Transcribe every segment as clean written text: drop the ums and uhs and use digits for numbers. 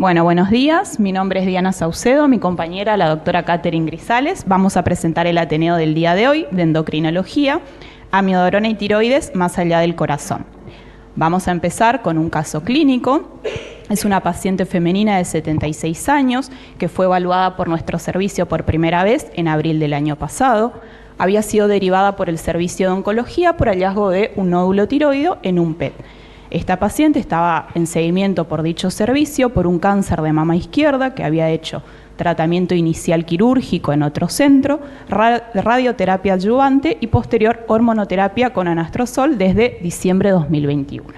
Bueno, buenos días. Mi nombre es Diana Saucedo, mi compañera, la doctora Catherine Grisales. Vamos a presentar el Ateneo del día de hoy de endocrinología, amiodarona y tiroides más allá del corazón. Vamos a empezar con un caso clínico. Es una paciente femenina de 76 años que fue evaluada por nuestro servicio por primera vez en abril del año pasado. Había sido derivada por el servicio de oncología por hallazgo de un nódulo tiroideo en un PET. Esta paciente estaba en seguimiento por dicho servicio por un cáncer de mama izquierda que había hecho tratamiento inicial quirúrgico en otro centro, radioterapia adyuvante y posterior hormonoterapia con anastrozol desde diciembre de 2021.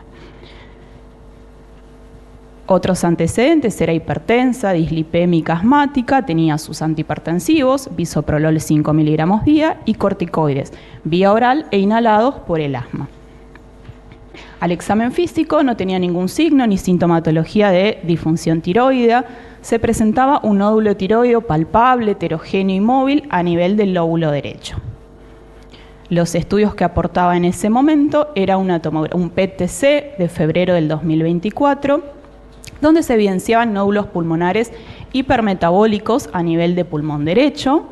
Otros antecedentes: era hipertensa, dislipémica asmática, tenía sus antihipertensivos, bisoprolol 5 miligramos día y corticoides, vía oral e inhalados por el asma. Al examen físico no tenía ningún signo ni sintomatología de disfunción tiroidea. Se presentaba un nódulo tiroideo palpable, heterogéneo y móvil a nivel del lóbulo derecho. Los estudios que aportaba en ese momento era un PET-TC de febrero del 2024, donde se evidenciaban nódulos pulmonares hipermetabólicos a nivel de pulmón derecho.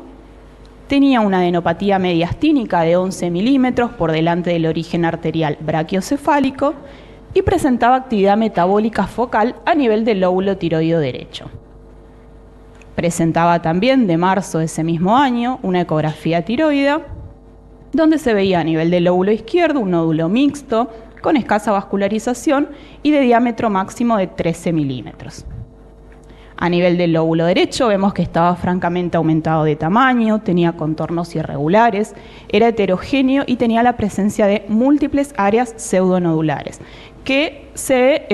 Tenía una adenopatía mediastínica de 11 milímetros por delante del origen arterial brachiocefálico y presentaba actividad metabólica focal a nivel del lóbulo tiroideo derecho. Presentaba también, de marzo de ese mismo año, una ecografía tiroidea, donde se veía a nivel del lóbulo izquierdo un nódulo mixto con escasa vascularización y de diámetro máximo de 13 milímetros. A nivel del lóbulo derecho vemos que estaba francamente aumentado de tamaño, tenía contornos irregulares, era heterogéneo y tenía la presencia de múltiples áreas pseudonodulares que se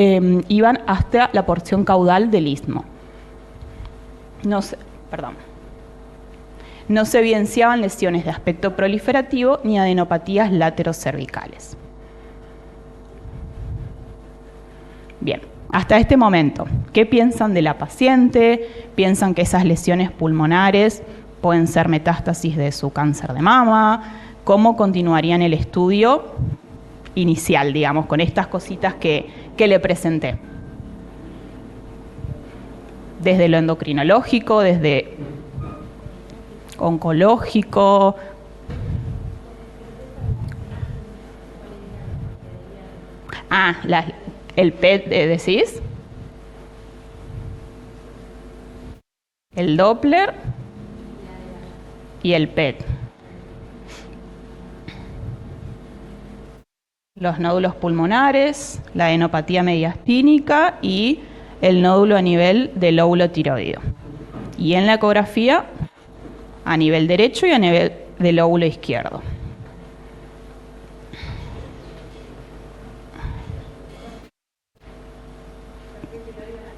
iban hasta la porción caudal del istmo. No se evidenciaban lesiones de aspecto proliferativo ni adenopatías laterocervicales. Bien. Hasta este momento, ¿qué piensan de la paciente? ¿Piensan que esas lesiones pulmonares pueden ser metástasis de su cáncer de mama? ¿Cómo continuarían el estudio inicial, digamos, con estas cositas que le presenté? Desde lo endocrinológico, desde oncológico. El PET, ¿decís? El Doppler y el PET. Los nódulos pulmonares, la adenopatía mediastínica y el nódulo a nivel del lóbulo tiroideo. Y en la ecografía, a nivel derecho y a nivel del lóbulo izquierdo.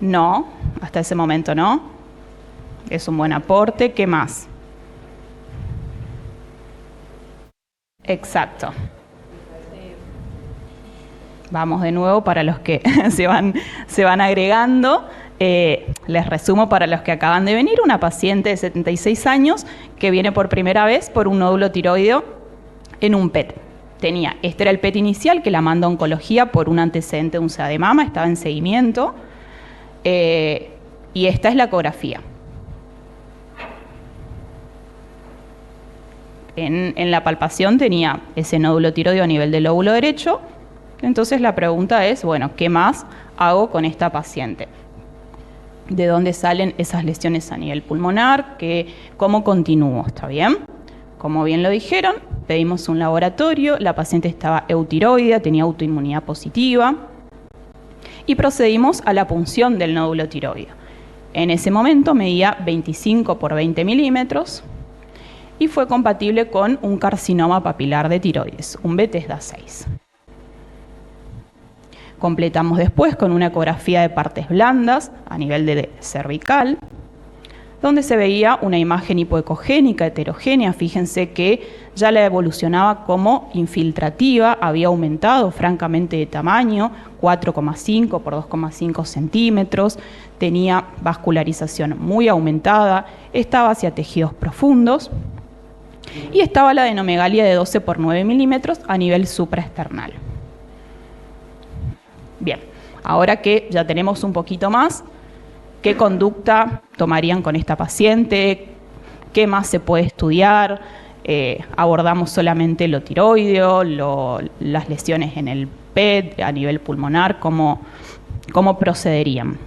No, hasta ese momento no. Es un buen aporte. ¿Qué más? Exacto. Vamos de nuevo para los que se van agregando. Les resumo para los que acaban de venir. Una paciente de 76 años que viene por primera vez por un nódulo tiroideo en un PET. Este era el PET inicial que la manda a oncología por un antecedente de un SEA de mama, estaba en seguimiento. Y esta es la ecografía. En la palpación tenía ese nódulo tiroideo a nivel del lóbulo derecho. Entonces la pregunta es, bueno, ¿qué más hago con esta paciente? ¿De dónde salen esas lesiones a nivel pulmonar? ¿Cómo continúo? ¿Está bien? Como bien lo dijeron, pedimos un laboratorio, la paciente estaba eutiroidea, tenía autoinmunidad positiva. Y procedimos a la punción del nódulo tiroideo. En ese momento medía 25 por 20 milímetros y fue compatible con un carcinoma papilar de tiroides, un Bethesda-6. Completamos después con una ecografía de partes blandas a nivel de cervical, donde se veía una imagen hipoecogénica heterogénea. Fíjense que ya la evolucionaba como infiltrativa, había aumentado francamente de tamaño, 4,5 por 2,5 centímetros, tenía vascularización muy aumentada, estaba hacia tejidos profundos y estaba la adenomegalia de 12 por 9 milímetros a nivel supraesternal. Bien, ahora que ya tenemos un poquito más, ¿Qué conducta tomarían con esta paciente? ¿Qué más se puede estudiar? Abordamos solamente lo tiroideo, las lesiones en el PET a nivel pulmonar, ¿cómo procederían?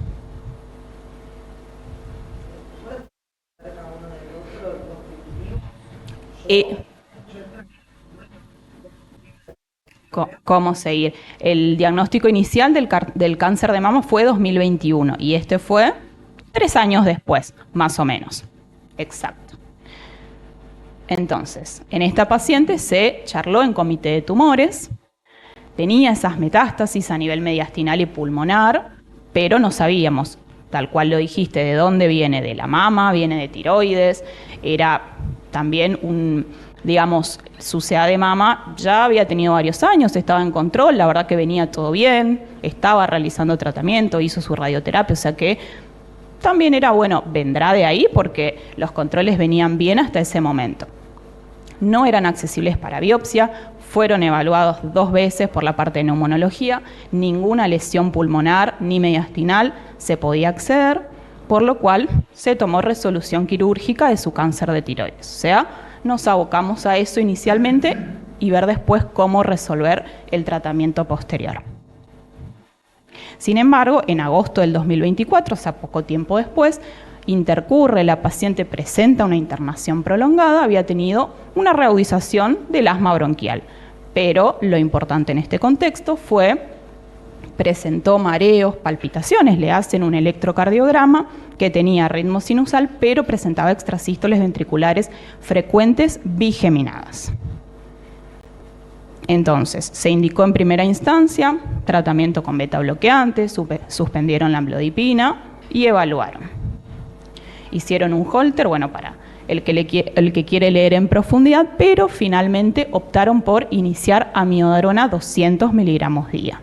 ¿Cómo seguir? El diagnóstico inicial del cáncer de mama fue 2021 y este fue 3 años después, más o menos. Exacto. Entonces, en esta paciente se charló en comité de tumores, tenía esas metástasis a nivel mediastinal y pulmonar, pero no sabíamos, tal cual lo dijiste, de dónde viene, de la mama, viene de tiroides, era también digamos, su CA de mama ya había tenido varios años, estaba en control, la verdad que venía todo bien, estaba realizando tratamiento, hizo su radioterapia, o sea que también era, bueno, vendrá de ahí porque los controles venían bien hasta ese momento. No eran accesibles para biopsia, fueron evaluados 2 veces por la parte de neumonología, ninguna lesión pulmonar ni mediastinal se podía acceder, por lo cual se tomó resolución quirúrgica de su cáncer de tiroides. O sea, nos abocamos a eso inicialmente y ver después cómo resolver el tratamiento posterior. Sin embargo, en agosto del 2024, o sea, poco tiempo después, intercurre, la paciente presenta una internación prolongada, había tenido una reagudización del asma bronquial. Pero lo importante en este contexto fue, presentó mareos, palpitaciones, le hacen un electrocardiograma que tenía ritmo sinusal, pero presentaba extrasístoles ventriculares frecuentes bigeminadas. Entonces, se indicó en primera instancia tratamiento con beta bloqueantes, suspendieron la amlodipina y evaluaron. Hicieron un holter, bueno, para el que quiere leer en profundidad, pero finalmente optaron por iniciar amiodarona 200 miligramos día.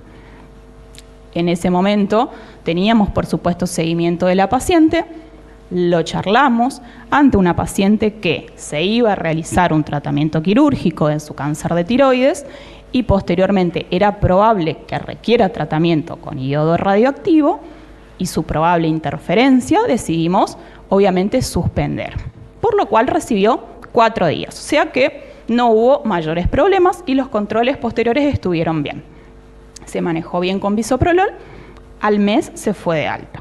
En ese momento teníamos, por supuesto, seguimiento de la paciente, lo charlamos ante una paciente que se iba a realizar un tratamiento quirúrgico en su cáncer de tiroides y posteriormente era probable que requiera tratamiento con iodo radioactivo y su probable interferencia decidimos, obviamente, suspender, por lo cual recibió 4 días, o sea que no hubo mayores problemas y los controles posteriores estuvieron bien. Se manejó bien con bisoprolol, al mes se fue de alta.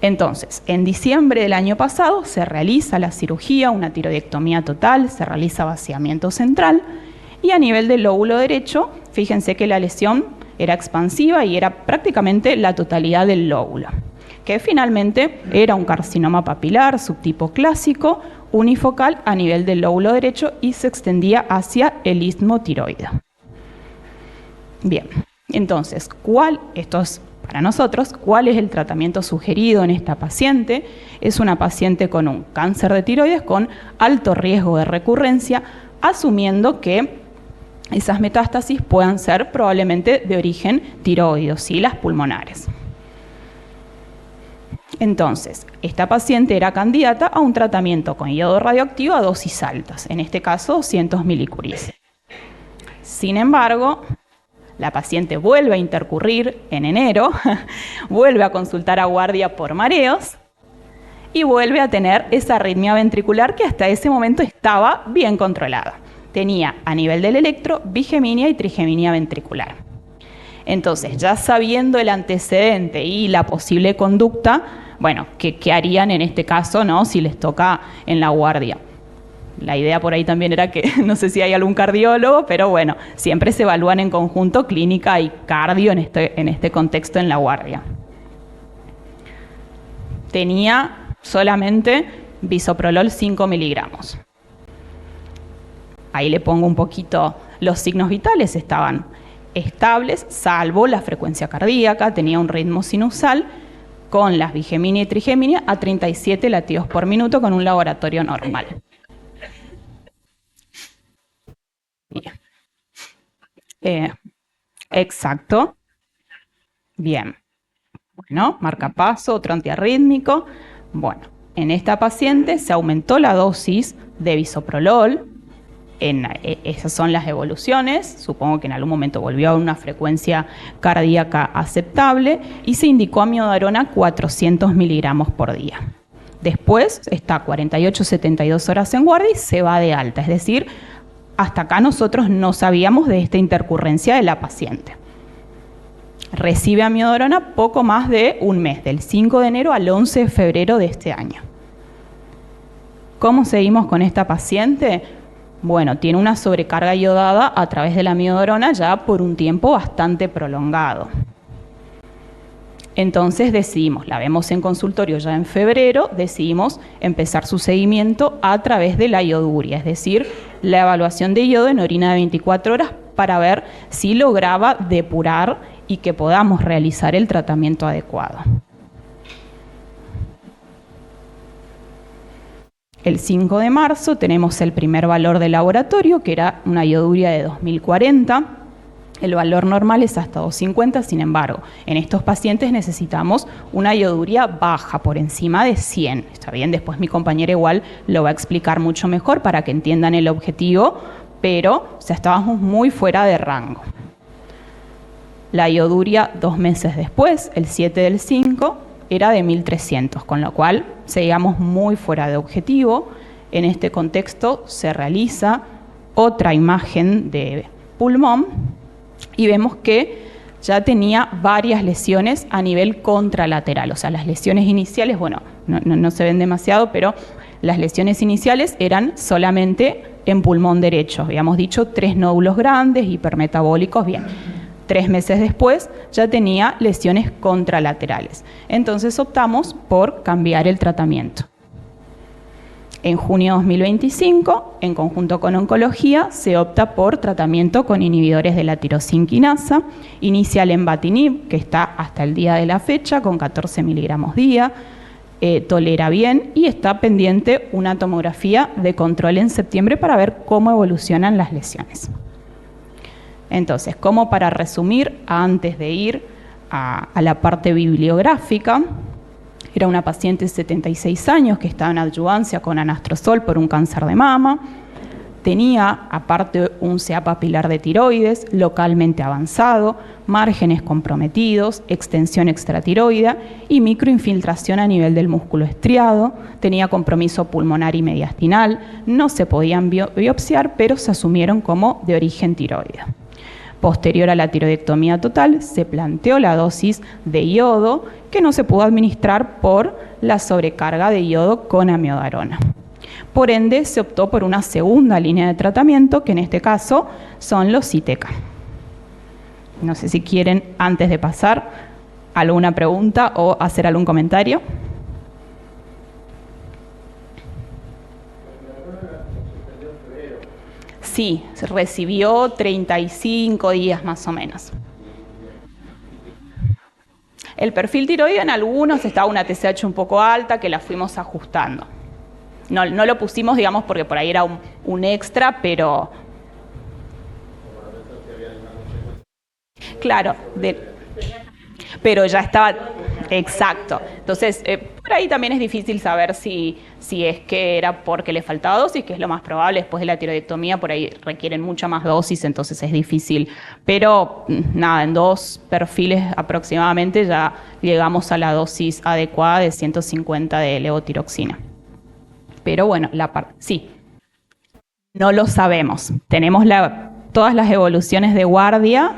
Entonces, en diciembre del año pasado se realiza la cirugía, una tiroidectomía total, se realiza vaciamiento central y a nivel del lóbulo derecho, fíjense que la lesión era expansiva y era prácticamente la totalidad del lóbulo, que finalmente era un carcinoma papilar subtipo clásico, unifocal a nivel del lóbulo derecho y se extendía hacia el istmo tiroideo. Bien, entonces, esto es para nosotros, ¿cuál es el tratamiento sugerido en esta paciente? Es una paciente con un cáncer de tiroides con alto riesgo de recurrencia, asumiendo que esas metástasis puedan ser probablemente de origen tiroideo, ¿sí? Las pulmonares. Entonces, esta paciente era candidata a un tratamiento con iodo radioactivo a dosis altas, en este caso 200 milicuries. Sin embargo, la paciente vuelve a intercurrir en enero, vuelve a consultar a guardia por mareos y vuelve a tener esa arritmia ventricular que hasta ese momento estaba bien controlada. Tenía a nivel del electro bigeminia y trigeminia ventricular. Entonces, ya sabiendo el antecedente y la posible conducta, bueno, ¿qué harían en este caso, no? Si les toca en la guardia? La idea por ahí también era que, no sé si hay algún cardiólogo, pero bueno, siempre se evalúan en conjunto clínica y cardio en este contexto en la guardia. Tenía solamente bisoprolol 5 miligramos. Ahí le pongo un poquito, los signos vitales estaban estables, salvo la frecuencia cardíaca, tenía un ritmo sinusal con las bigeminia y trigeminia a 37 latidos por minuto con un laboratorio normal. Exacto. Bien. Bueno, marcapaso, otro antiarrítmico. Bueno, en esta paciente se aumentó la dosis de bisoprolol esas son las evoluciones. Supongo que en algún momento volvió a una frecuencia cardíaca aceptable y se indicó amiodarona 400 miligramos por día. Después está 48-72 horas en guardia y se va de alta. Es decir, hasta acá nosotros no sabíamos de esta intercurrencia de la paciente. Recibe amiodarona poco más de un mes, del 5 de enero al 11 de febrero de este año. ¿Cómo seguimos con esta paciente? Bueno, tiene una sobrecarga iodada a través de la amiodarona ya por un tiempo bastante prolongado. Entonces decidimos, la vemos en consultorio ya en febrero, decidimos empezar su seguimiento a través de la ioduria, es decir, la evaluación de yodo en orina de 24 horas para ver si lograba depurar y que podamos realizar el tratamiento adecuado. El 5 de marzo tenemos el primer valor de laboratorio, que era una ioduria de 2040. El valor normal es hasta 250, sin embargo, en estos pacientes necesitamos una ioduria baja, por encima de 100. Está bien, después mi compañera igual lo va a explicar mucho mejor para que entiendan el objetivo, pero estábamos muy fuera de rango. La ioduria 2 meses después, el 7 del 5, era de 1300, con lo cual seguíamos muy fuera de objetivo. En este contexto se realiza otra imagen de pulmón y vemos que ya tenía varias lesiones a nivel contralateral. O sea, las lesiones iniciales, bueno, no se ven demasiado, pero las lesiones iniciales eran solamente en pulmón derecho. Habíamos dicho 3 nódulos grandes, hipermetabólicos, bien. 3 meses después ya tenía lesiones contralaterales. Entonces optamos por cambiar el tratamiento. En junio de 2025, en conjunto con oncología, se opta por tratamiento con inhibidores de la tirosina quinasa, inicia el lenvatinib, que está hasta el día de la fecha, con 14 miligramos día, tolera bien y está pendiente una tomografía de control en septiembre para ver cómo evolucionan las lesiones. Entonces, como para resumir, antes de ir a la parte bibliográfica, era una paciente de 76 años que estaba en adyuvancia con anastrozol por un cáncer de mama. Tenía, aparte, un CA papilar de tiroides localmente avanzado, márgenes comprometidos, extensión extratiroidea y microinfiltración a nivel del músculo estriado. Tenía compromiso pulmonar y mediastinal. No se podían biopsiar, pero se asumieron como de origen tiroideo. Posterior a la tiroidectomía total, se planteó la dosis de yodo que no se pudo administrar por la sobrecarga de yodo con amiodarona. Por ende, se optó por una segunda línea de tratamiento, que en este caso son los ITK. No sé si quieren, antes de pasar, alguna pregunta o hacer algún comentario. Sí, se recibió 35 días más o menos. El perfil tiroideo en algunos estaba una TSH un poco alta que la fuimos ajustando. No lo pusimos, digamos, porque por ahí era un extra, pero... Claro, pero ya estaba... Exacto. Entonces, por ahí también es difícil saber si es que era porque le faltaba dosis, que es lo más probable. Después de la tiroidectomía, por ahí requieren mucha más dosis, entonces es difícil. Pero nada, en 2 perfiles aproximadamente ya llegamos a la dosis adecuada de 150 de levotiroxina. Pero bueno, sí, no lo sabemos. Tenemos todas las evoluciones de guardia.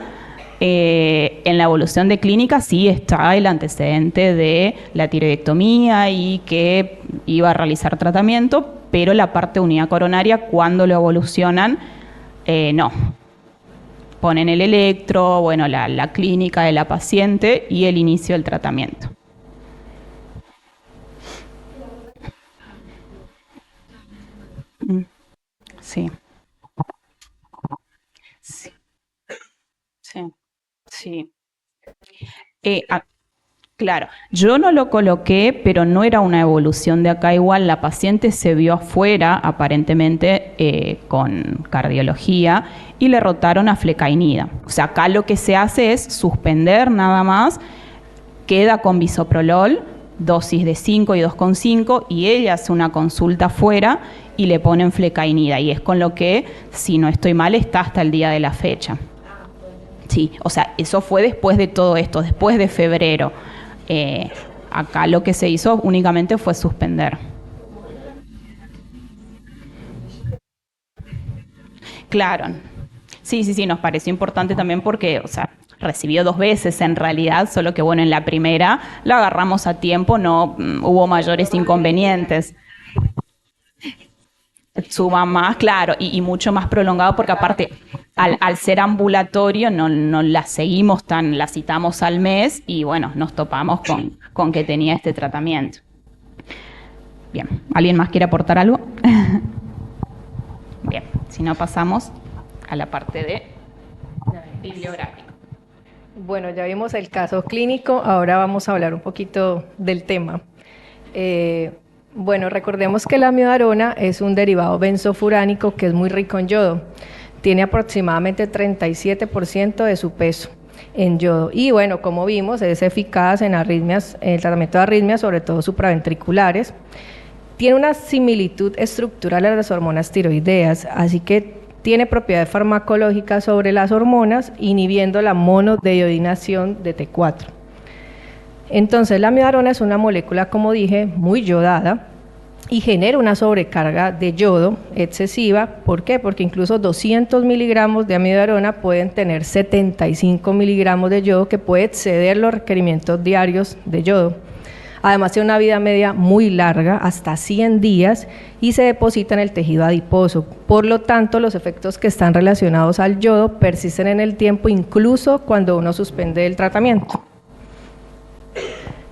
En la evolución de clínica sí está el antecedente de la tiroidectomía y que iba a realizar tratamiento, pero la parte de unidad coronaria, cuando lo evolucionan, no. Ponen el electro, bueno, la clínica de la paciente y el inicio del tratamiento. Sí. Sí. Sí. Sí. Claro, yo no lo coloqué, pero no era una evolución de acá igual. La paciente se vio afuera, aparentemente con cardiología, y le rotaron a flecainida. O sea, acá lo que se hace es suspender nada más, queda con bisoprolol, dosis de 5 y 2,5, y ella hace una consulta afuera y le ponen flecainida, y es con lo que, si no estoy mal, está hasta el día de la fecha. Sí, o sea, eso fue después de todo esto, después de febrero. Acá lo que se hizo únicamente fue suspender. Claro. Sí, nos pareció importante también porque, o sea, recibió 2 veces en realidad, solo que bueno, en la primera la agarramos a tiempo, no hubo mayores inconvenientes. Suma más, claro, y mucho más prolongado porque aparte, al ser ambulatorio, no la seguimos tan, la citamos al mes y bueno, nos topamos con que tenía este tratamiento. Bien, ¿alguien más quiere aportar algo? Bien, si no pasamos a la parte de bibliográfico. Bueno, ya vimos el caso clínico, ahora vamos a hablar un poquito del tema. Bueno, recordemos que la amiodarona es un derivado benzofuránico que es muy rico en yodo. Tiene aproximadamente 37% de su peso en yodo. Y bueno, como vimos, es eficaz en arritmias, en el tratamiento de arritmias, sobre todo supraventriculares. Tiene una similitud estructural a las hormonas tiroideas, así que tiene propiedades farmacológicas sobre las hormonas, inhibiendo la monodeiodinación de T4. Entonces, la amiodarona es una molécula, como dije, muy yodada y genera una sobrecarga de yodo excesiva. ¿Por qué? Porque incluso 200 miligramos de amiodarona pueden tener 75 miligramos de yodo, que puede exceder los requerimientos diarios de yodo. Además, tiene una vida media muy larga, hasta 100 días, y se deposita en el tejido adiposo. Por lo tanto, los efectos que están relacionados al yodo persisten en el tiempo, incluso cuando uno suspende el tratamiento.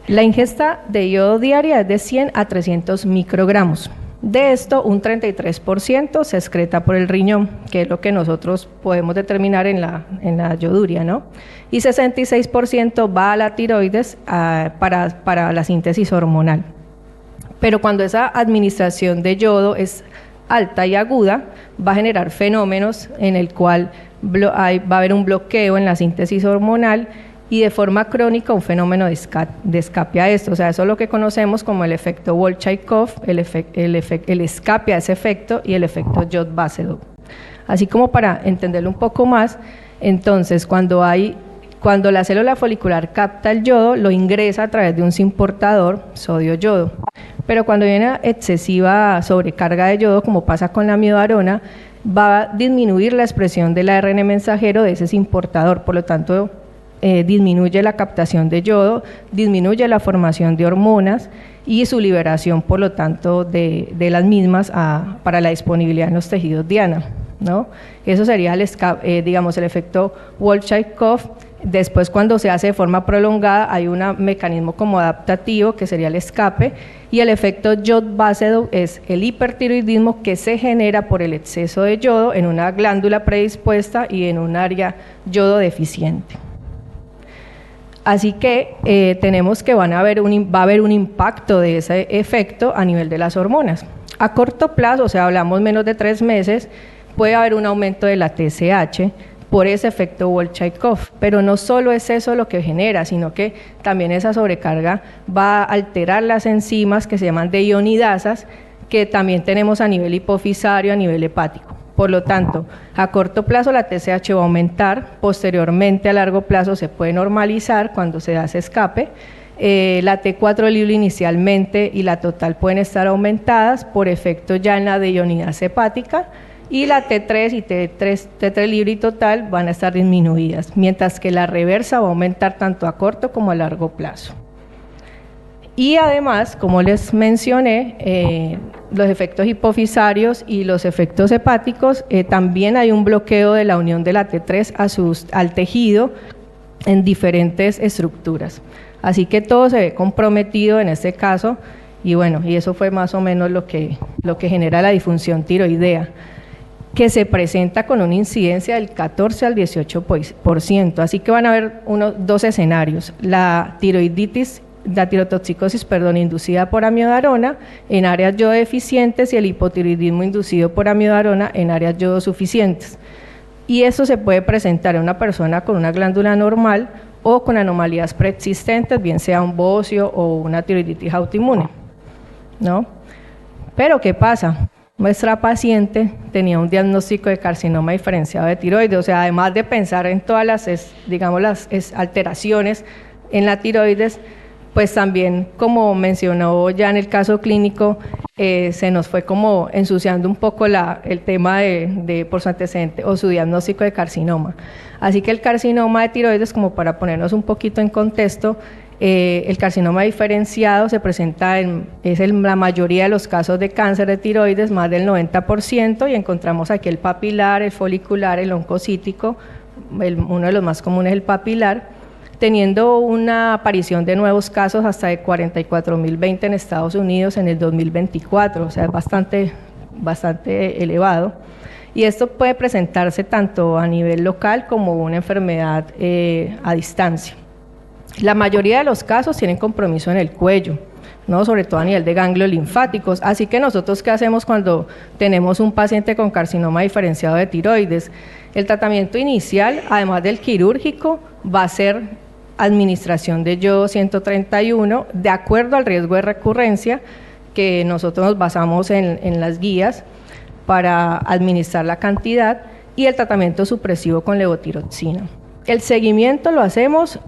La ingesta de yodo diaria es de 100 a 300 microgramos. De esto, un 33% se excreta por el riñón, que es lo que nosotros podemos determinar en la yoduria, ¿no? Y 66% va a la tiroides para la síntesis hormonal. Pero cuando esa administración de yodo es alta y aguda, va a generar fenómenos en el cual va a haber un bloqueo en la síntesis hormonal y de forma crónica un fenómeno de escape a esto. O sea, eso es lo que conocemos como el efecto Bolshakov, el escape a ese efecto, y el efecto Jod-Basedow. Así como para entenderlo un poco más, entonces cuando la célula folicular capta el yodo, lo ingresa a través de un simportador sodio-yodo. Pero cuando viene excesiva sobrecarga de yodo, como pasa con la amiodarona, va a disminuir la expresión del ARN mensajero de ese simportador, por lo tanto disminuye la captación de yodo, disminuye la formación de hormonas y su liberación, por lo tanto, de las mismas para la disponibilidad en los tejidos diana, ¿no? Eso sería digamos, el efecto Bolshakov. Después, cuando se hace de forma prolongada, hay un mecanismo como adaptativo, que sería el escape, y el efecto Jod-Basedow es el hipertiroidismo que se genera por el exceso de yodo en una glándula predispuesta y en un área yodo deficiente. Así que tenemos que va a haber un impacto de ese efecto a nivel de las hormonas. A corto plazo, o sea, hablamos menos de 3 meses, puede haber un aumento de la TSH por ese efecto Bolshakov, pero no solo es eso lo que genera, sino que también esa sobrecarga va a alterar las enzimas que se llaman deionidasas, que también tenemos a nivel hipofisario, a nivel hepático. Por lo tanto, a corto plazo la TSH va a aumentar, posteriormente a largo plazo se puede normalizar cuando se da ese escape. La T4 libre inicialmente y la total pueden estar aumentadas por efecto ya en la deionidasa hepática, y la T3 y T3 libre y total van a estar disminuidas, mientras que la reversa va a aumentar tanto a corto como a largo plazo. Y además, como les mencioné, los efectos hipofisarios y los efectos hepáticos, también hay un bloqueo de la unión de la T3 al tejido en diferentes estructuras. Así que todo se ve comprometido en este caso, y bueno, y eso fue más o menos lo que genera la disfunción tiroidea, que se presenta con una incidencia del 14 al 18%. Así que van a haber dos escenarios: la tirotoxicosis, inducida por amiodarona en áreas yodo deficientes, y el hipotiroidismo inducido por amiodarona en áreas yodo suficientes. Y eso se puede presentar en una persona con una glándula normal o con anomalías preexistentes, bien sea un bocio o una tiroiditis autoinmune, ¿no? Pero ¿qué pasa? nuestra paciente tenía un diagnóstico de carcinoma diferenciado de tiroides, o sea, además de pensar en todas las alteraciones en la tiroides, pues también, como mencionó ya en el caso clínico, se nos fue como ensuciando un poco el tema por su antecedente o su diagnóstico de carcinoma. Así que el carcinoma de tiroides, como para ponernos un poquito en contexto, el carcinoma diferenciado se presenta la mayoría de los casos de cáncer de tiroides, más del 90%, y encontramos aquí el papilar, el folicular, el oncocítico, uno de los más comunes es el papilar, teniendo una aparición de nuevos casos hasta de 44.020 en Estados Unidos en el 2024, o sea, es bastante elevado. Y esto puede presentarse tanto a nivel local como una enfermedad a distancia. La mayoría de los casos tienen compromiso en el cuello, ¿no? Sobre todo a nivel de ganglios linfáticos. Así que nosotros, ¿qué hacemos cuando tenemos un paciente con carcinoma diferenciado de tiroides? El tratamiento inicial, además del quirúrgico, va a ser administración de yodo 131 de acuerdo al riesgo de recurrencia, que nosotros nos basamos en las guías para administrar la cantidad, y el tratamiento supresivo con levotiroxina. El seguimiento lo hacemos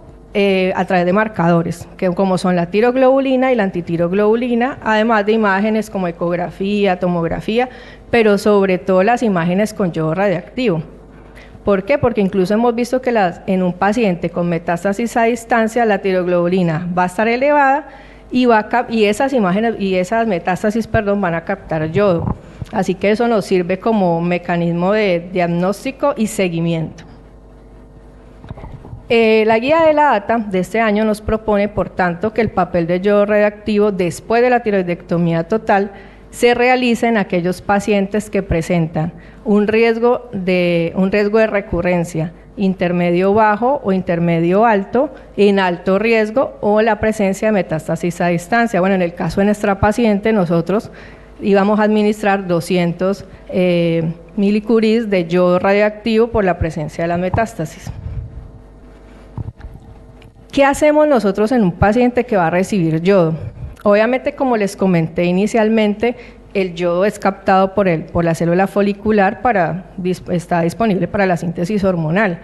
a través de marcadores, que como son la tiroglobulina y la antitiroglobulina, además de imágenes como ecografía, tomografía, pero sobre todo las imágenes con yodo radiactivo. ¿Por qué? Porque incluso hemos visto que en un paciente con metástasis a distancia, la tiroglobulina va a estar elevada y esas metástasis van a captar yodo. Así que eso nos sirve como mecanismo de diagnóstico y seguimiento. La guía de la ATA de este año nos propone, por tanto, que el papel de yodo radioactivo después de la tiroidectomía total se realiza en aquellos pacientes que presentan un riesgo de recurrencia intermedio bajo o intermedio alto, en alto riesgo, o la presencia de metástasis a distancia. Bueno, en el caso de nuestra paciente, nosotros íbamos a administrar 200 milicuries de yodo radioactivo por la presencia de las metástasis. ¿Qué hacemos nosotros en un paciente que va a recibir yodo? Obviamente, como les comenté inicialmente, el yodo es captado por la célula folicular, está disponible para la síntesis hormonal.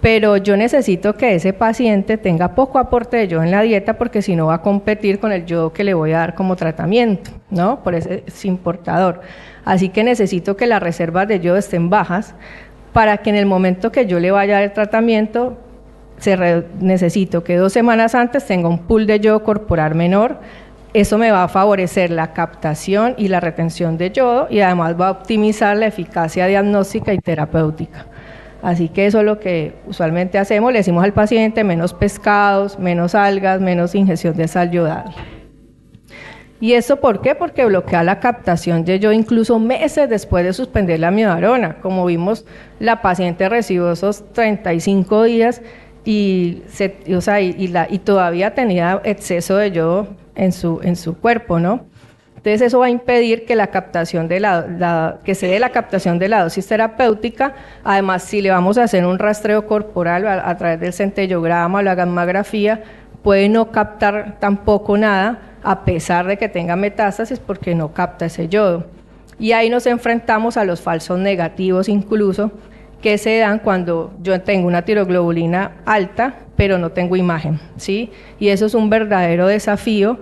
Pero yo necesito que ese paciente tenga poco aporte de yodo en la dieta, porque si no va a competir con el yodo que le voy a dar como tratamiento, ¿no? Por eso es importador. Así que necesito que las reservas de yodo estén bajas, para que en el momento que yo le vaya a dar el tratamiento, necesito que 2 semanas antes tenga un pool de yodo corporal menor. Eso me va a favorecer la captación y la retención de yodo, y además va a optimizar la eficacia diagnóstica y terapéutica. Así que eso es lo que usualmente hacemos, le decimos al paciente: menos pescados, menos algas, menos ingestión de sal yodada. ¿Y eso por qué? Porque bloquea la captación de yodo incluso meses después de suspender la amiodarona. Como vimos, la paciente recibió esos 35 días y todavía tenía exceso de yodo en su cuerpo, ¿no? Entonces eso va a impedir que que se dé la captación de la dosis terapéutica. Además, si le vamos a hacer un rastreo corporal a través del centellograma o la gammagrafía, puede no captar tampoco nada, a pesar de que tenga metástasis, porque no capta ese yodo. Y ahí nos enfrentamos a los falsos negativos incluso, que se dan cuando yo tengo una tiroglobulina alta, pero no tengo imagen, ¿sí? Y eso es un verdadero desafío,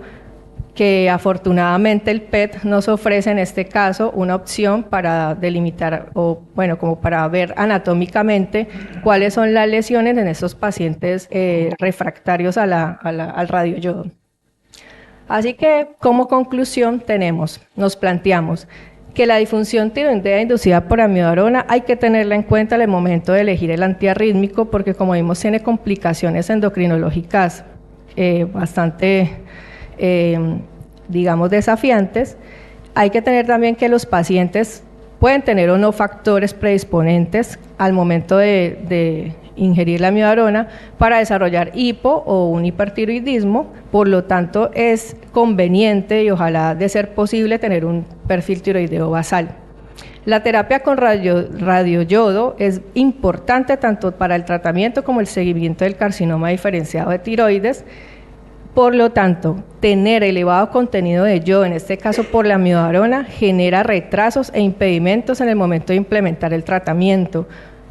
que afortunadamente el PET nos ofrece en este caso una opción para delimitar, como para ver anatómicamente cuáles son las lesiones en estos pacientes refractarios al radioyodo. Así que, como conclusión, nos planteamos que la disfunción tiroidea inducida por amiodarona hay que tenerla en cuenta en el momento de elegir el antiarrítmico, porque, como vimos, tiene complicaciones endocrinológicas bastante desafiantes. Hay que tener también que los pacientes pueden tener o no factores predisponentes al momento de ingerir la amiodarona para desarrollar hipo o un hipertiroidismo. Por lo tanto, es conveniente y ojalá de ser posible tener un perfil tiroideo basal. La terapia con radioyodo es importante tanto para el tratamiento como el seguimiento del carcinoma diferenciado de tiroides, Por lo tanto, tener elevado contenido de yodo, en este caso por la amiodarona, genera retrasos e impedimentos en el momento de implementar el tratamiento,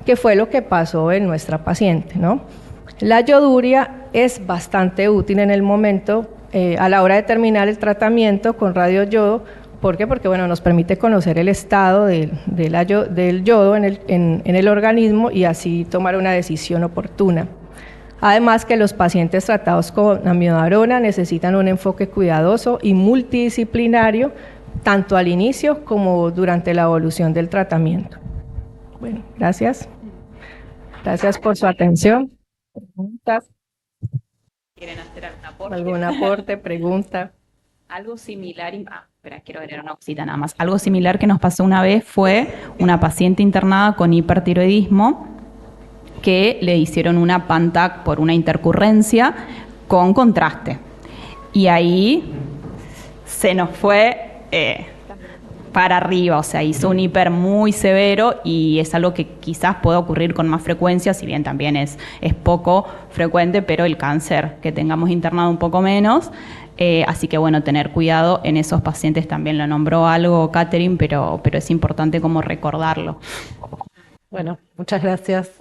que fue lo que pasó en nuestra paciente, ¿no? La yoduria es bastante útil en el momento, a la hora de terminar el tratamiento con radioyodo. ¿Por qué? Porque bueno, nos permite conocer el estado del yodo en el organismo y así tomar una decisión oportuna. Además que los pacientes tratados con amiodarona necesitan un enfoque cuidadoso y multidisciplinario, tanto al inicio como durante la evolución del tratamiento. Bueno, gracias. Gracias por su atención. ¿Preguntas? ¿Quieren hacer algún aporte? ¿Algún aporte, pregunta? Algo similar, espera, quiero agregar una cosita nada más. Algo similar que nos pasó una vez fue una paciente internada con hipertiroidismo que le hicieron una PANTAC por una intercurrencia con contraste. Y ahí se nos fue para arriba, o sea, hizo un hiper muy severo y es algo que quizás pueda ocurrir con más frecuencia, si bien también es poco frecuente, pero el cáncer que tengamos internado un poco menos. Así que bueno, tener cuidado en esos pacientes también. Lo nombró algo Catherine, pero es importante como recordarlo. Bueno, muchas gracias.